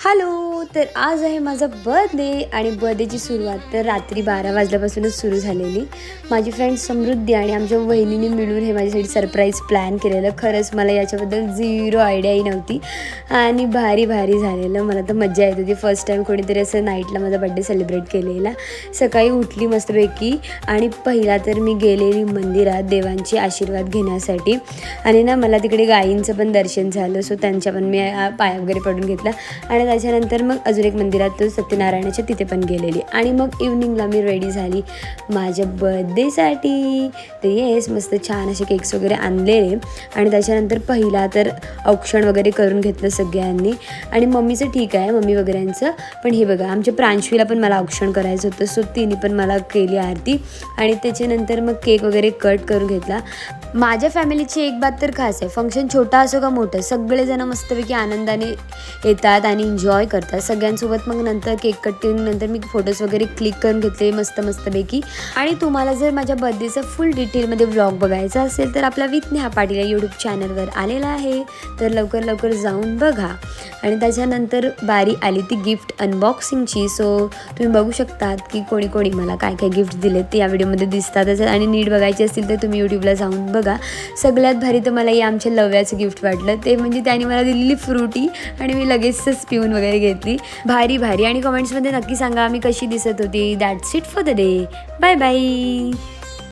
Hello. तर आज आहे माझा बर्थडे आणि बर्थडेची सुरुवात तर रात्री 12 वाजल्यापासूनच सुरू झालेली. माझी फ्रेंड समृद्धी आणि आमच्या वहिनीने मिळून हे माझ्यासाठी सरप्राईज प्लॅन केलेलं. खरंच मला याच्याबद्दल झिरो आयडियाही नव्हती आणि भारी झालेलं. मला तर मज्जा येत होती. फर्स्ट टाईम कोणीतरी असं नाईटला माझा बर्थडे सेलिब्रेट केलेला. सकाळी उठली मस्तपैकी आणि पहिला तर मी गेलेली मंदिरात देवांचे आशीर्वाद घेण्यासाठी आणि मला तिकडे गायींचं पण दर्शन झालं. सो त्यांच्या पण मी पाया वगैरे पडून घेतला आणि त्याच्यानंतर मग अजून एक मंदिरात सत्यनारायणाच्या तिथे पण गेलेली आणि मग इव्हनिंगला मी रेडी झाली माझ्या बर्थडेसाठी. तर येस मस्त छान असे केक्स वगैरे आणलेले आणि त्याच्यानंतर पहिला तर औक्षण वगैरे करून घेतलं सगळ्यांनी आणि मम्मीचं ठीक आहे मम्मी वगैरेंचं. पण हे बघा आमच्या प्रांशवीला पण मला औक्षण करायचं होतं. सो तिने पण मला केली आरती आणि त्याच्यानंतर मग केक वगैरे कट करून घेतला. माझ्या फॅमिलीची एक बात तर खास आहे, फंक्शन छोटा असो का मोठं सगळेजण मस्तपैकी आनंदाने येतात आणि एन्जॉय करतात सगळ्यांसोबत. मग नंतर केक कटिंग नंतर मी फोटोज वगैरे क्लिक करून घेतले मस्तपैकी. आणि तुम्हाला जर माझ्या बर्थडेचा फुल डिटेलमध्ये व्लॉग बघायचा असेल तर आपला विथ नेहा पाटील या यूट्यूब चॅनलवर आलेला आहे, तर लवकर जाऊन बघा. आणि त्याच्यानंतर बारी आली ती गिफ्ट अनबॉक्सिंगची. सो तुम्ही बघू शकतात की कोणी मला काय गिफ्ट दिले ते या व्हिडिओमध्ये दिसतातच आणि नीट बघायचे असतील तर तुम्ही यूट्यूबला जाऊन बघा. सगळ्यात भारी तर मला या आमच्या लव्याचं गिफ्ट वाटलं. ते म्हणजे त्याने मला दिलेली फ्रुटी आणि मी लगेचच पिऊन वगैरे घेतली. भारी आणि कमेंट्समध्ये नक्की सांगा मी कशी दिसत होती. That's it for the day. Bye.